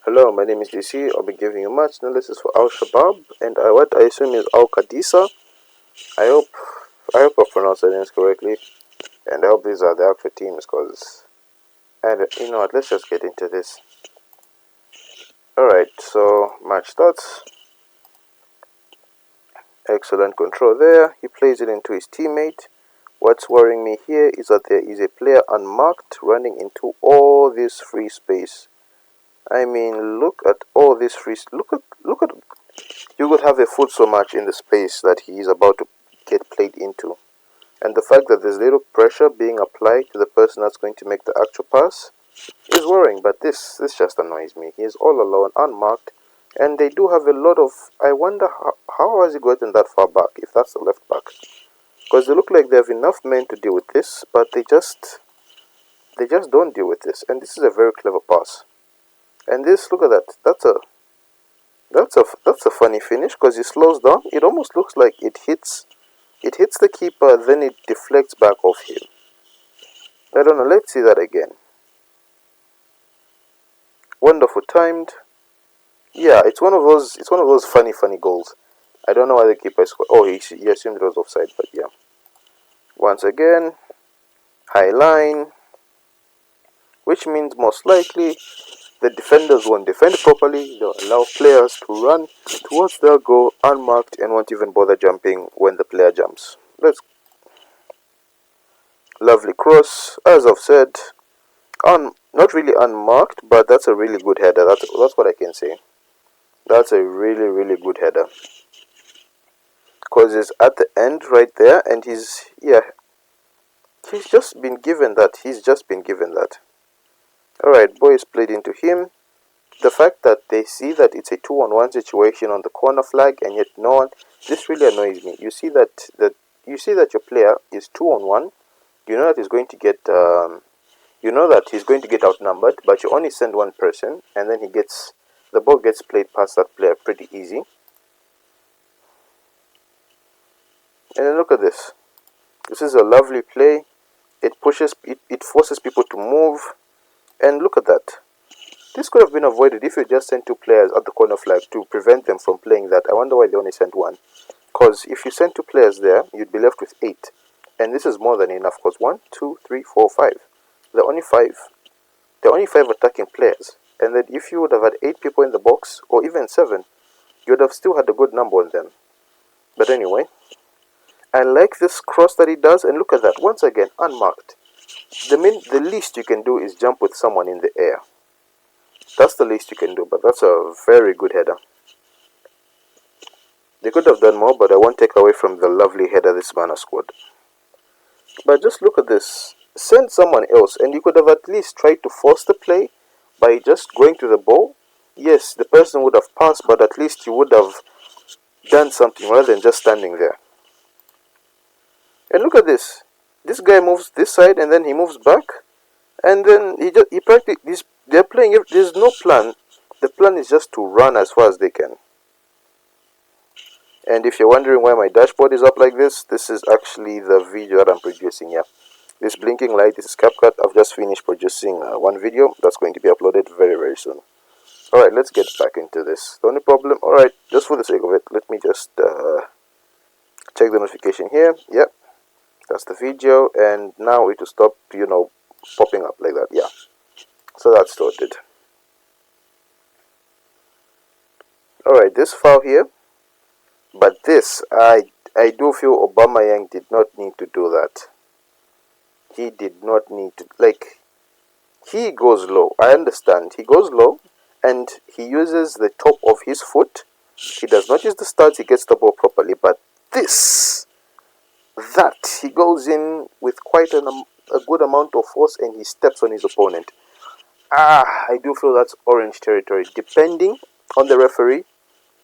Hello, my name is DC. I'll be giving you match analysis for Al Shabab and what I assume is Al Qadisah. I hope I pronounced the names correctly, and I hope these are the actual teams. Cause and you know what? Let's just get into this. All right, so match starts. Excellent control there. He plays it into his teammate. What's worrying me here is that there is a player unmarked running into all this free space. I mean, look at all this free. Look at. You could have a foot so much in the space that he is about to get played into, and the fact that there's little pressure being applied to the person that's going to make the actual pass is worrying. But this just annoys me. He is all alone, unmarked, and they do have a lot of. I wonder how has he gotten that far back if that's the left back, because they look like they have enough men to deal with this, but they just don't deal with this. And this is a very clever pass. And this, look at that. That's a funny finish because it slows down. It almost looks like it hits the keeper, then it deflects back off him. I don't know. Let's see that again. Wonderful timed. Yeah, it's one of those funny goals. I don't know why the keeper scored. Oh, he assumed it was offside, but yeah. Once again, high line, which means most likely the defenders won't defend properly. They'll allow players to run towards their goal unmarked and won't even bother jumping when the player jumps. Lovely cross, as I've said, not really unmarked, but that's a really good header. That's what I can say. That's a really good header, because it's at the end right there, and he's just been given that. Alright, boys played into him. The fact that they see that it's a 2-on-1 situation on the corner flag and yet no one, this really annoys me. You see that your player is 2-on-1. You know that he's going to get outnumbered, but you only send one person, and then the ball gets played past that player pretty easy. And then look at this. This is a lovely play. It forces people to move, and look at that. This could have been avoided if you just sent two players at the corner flag to prevent them from playing that. I wonder why they only sent one. Because if you sent two players there, you'd be left with 8. And this is more than enough, because 1, 2, 3, 4, 5. There are only 5. There are only 5 attacking players. And then if you would have had 8 people in the box, or even 7, you would have still had a good number on them. But anyway, I like this cross that he does, and look at that. Once again, unmarked. The least you can do is jump with someone in the air. That's the least you can do, but that's a very good header. They could have done more, but I won't take away from the lovely header this man has scored. But just look at this. Send someone else, and you could have at least tried to force the play by just going to the ball. Yes, the person would have passed, but at least you would have done something rather than just standing there. And look at this. This guy moves this side, and then he moves back, and then he practically, they're playing. There's no plan. The plan is just to run as far as they can. And if you're wondering why my dashboard is up like this is actually the video that I'm producing here. This blinking light, this is CapCut. I've just finished producing one video that's going to be uploaded very soon. Alright, let's get back into this. The only problem, alright, just for the sake of it, let me just check the notification here. Yep, that's the video, and now it will stop, popping up like that. Yeah, so that's sorted. Alright, this foul here, but this, I do feel Aubameyang did not need to do that. He did not need to, he goes low. I understand. He goes low, and he uses the top of his foot. He does not use the studs. He gets the ball properly, but he goes in with quite a good amount of force, and he steps on his opponent. I do feel that's orange territory. Depending on the referee,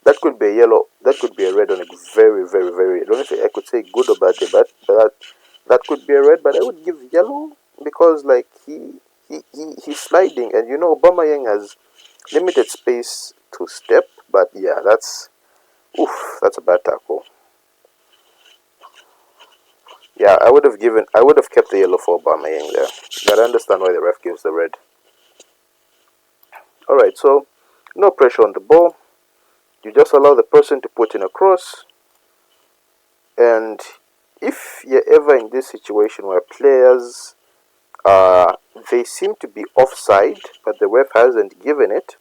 that could be a yellow, that could be a red on a very I don't know if I could say good or bad, but that could be a red, but I would give yellow, because he's sliding, and Aubameyang has limited space to step. But yeah, that's a bad tackle. Yeah, I would have kept the yellow for Aubameyang there, but I understand why the ref gives the red. Alright, so No pressure on the ball. You just allow the person to put in a cross. And if you're ever in this situation where players they seem to be offside, but the ref hasn't given it,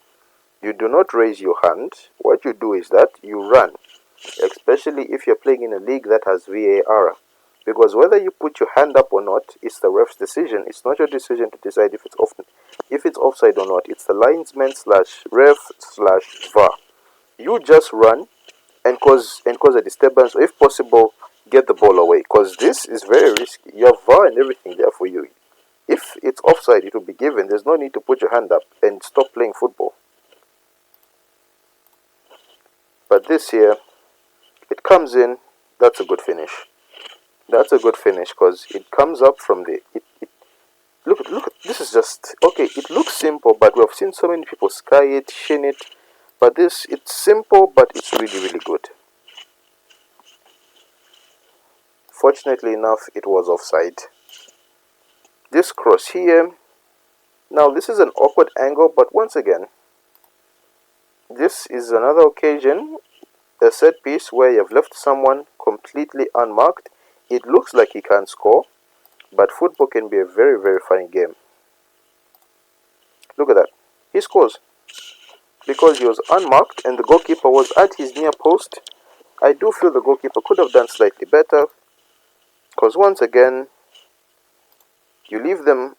you do not raise your hand. What you do is that you run, especially if you're playing in a league that has VAR. Because whether you put your hand up or not, it's the ref's decision. It's not your decision to decide if it's offside or not. It's the linesman slash ref slash VAR. You just run and cause a disturbance, or if possible, get the ball away. Because this is very risky. You have VAR and everything there for you. If it's offside, it will be given. There's no need to put your hand up and stop playing football. But this here, it comes in. That's a good finish. That's a good finish because it comes up from the. Look. This is just okay. It looks simple, but we have seen so many people sky it, shin it. But this, it's simple, but it's really, really good. Fortunately enough, it was offside. This cross here. Now this is an awkward angle, but once again, this is another occasion, a set piece where you've left someone completely unmarked. It looks like he can't score, but football can be a very, very funny game. Look at that. He scores. Because he was unmarked and the goalkeeper was at his near post. I do feel the goalkeeper could have done slightly better. Because once again, you leave them.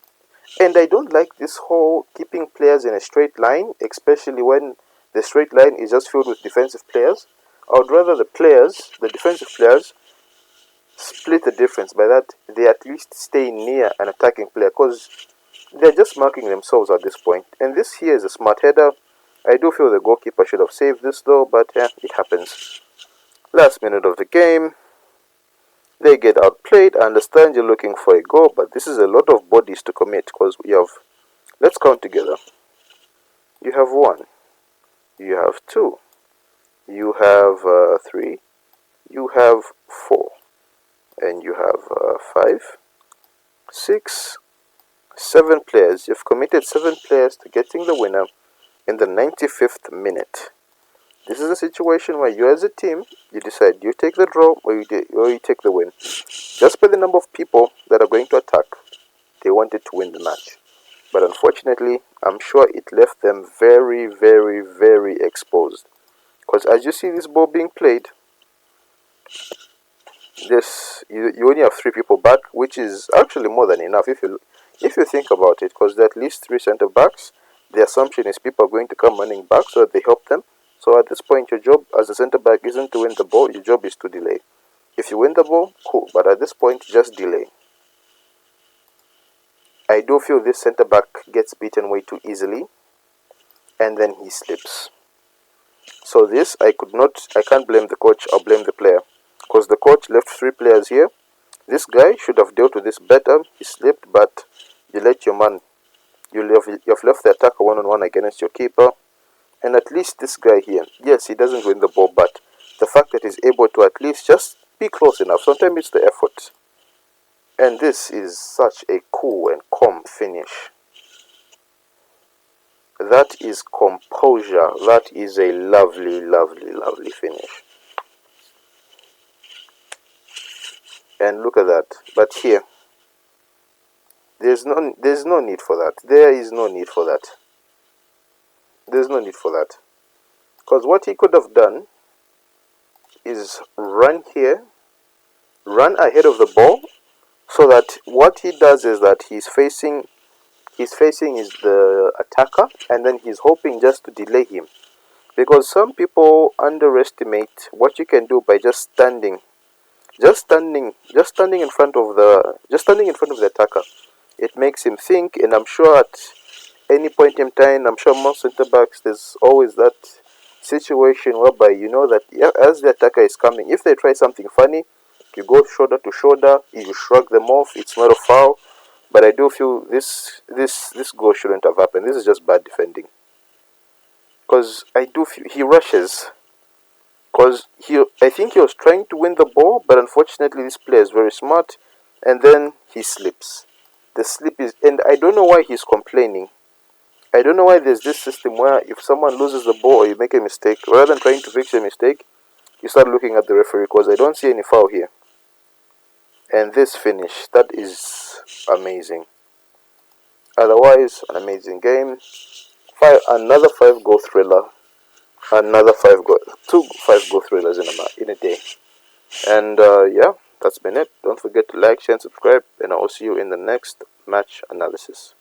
And I don't like this whole keeping players in a straight line, especially when the straight line is just filled with defensive players. I would rather the defensive players, split the difference. By that, they at least stay near an attacking player, because they're just marking themselves at this point. And this here is a smart header. I do feel the goalkeeper should have saved this though, but yeah, it happens. Last minute of the game, they get outplayed. I understand you're looking for a goal, but this is a lot of bodies to commit, because we have, let's count together. You have 1, you have 2, you have 3, you have 4, and you have 5, 6, 7 players. You've committed 7 players to getting the winner in the 95th minute. This is a situation where you as a team, you decide you take the draw or you take the win. Just by the number of people that are going to attack, they wanted to win the match. But unfortunately, I'm sure it left them very, very, very exposed. Because as you see this ball being played, you only have 3 people back, which is actually more than enough if you think about it, because there are at least 3 center backs. The assumption is people are going to come running back so that they help them. So at this point, your job as a center back isn't to win the ball, your job is to delay. If you win the ball, cool, but at this point, just delay. I do feel this center back gets beaten way too easily, and then he slips. So this, I can't blame the coach, I'll blame the player. Because the coach left 3 players here. This guy should have dealt with this better. He slipped, but you let your man, you've left the attacker one-on-one against your keeper. And at least this guy here, yes, he doesn't win the ball, but the fact that he's able to at least just be close enough. Sometimes it's the effort. And this is such a cool and calm finish. That is composure. That is a lovely, lovely, lovely finish. And look at that. But here, there's no need for that. There is no need for that. There's no need for that. Because what he could have done is run here, run ahead of the ball, so that what he does is that he's facing is the attacker, and then he's hoping just to delay him. Because some people underestimate what you can do by just standing in front of the attacker. It makes him think, and I'm sure at any point in time, I'm sure most center backs, there's always that situation whereby you know that as the attacker is coming, if they try something funny, you go shoulder to shoulder, you shrug them off, it's not a foul. But I do feel this goal shouldn't have happened. This is just bad defending. Because I do feel he rushes. Because I think he was trying to win the ball, but unfortunately this player is very smart, and then he slips. The slip is, and I don't know why he's complaining. I don't know why there's this system where if someone loses the ball or you make a mistake, rather than trying to fix your mistake, you start looking at the referee, because I don't see any foul here. And this finish, that is amazing. Otherwise, an amazing game. Another 5 goal thriller. Another 5 goal thrillers in a day. And yeah, that's been it. Don't forget to like, share, and subscribe, and I'll see you in the next match analysis.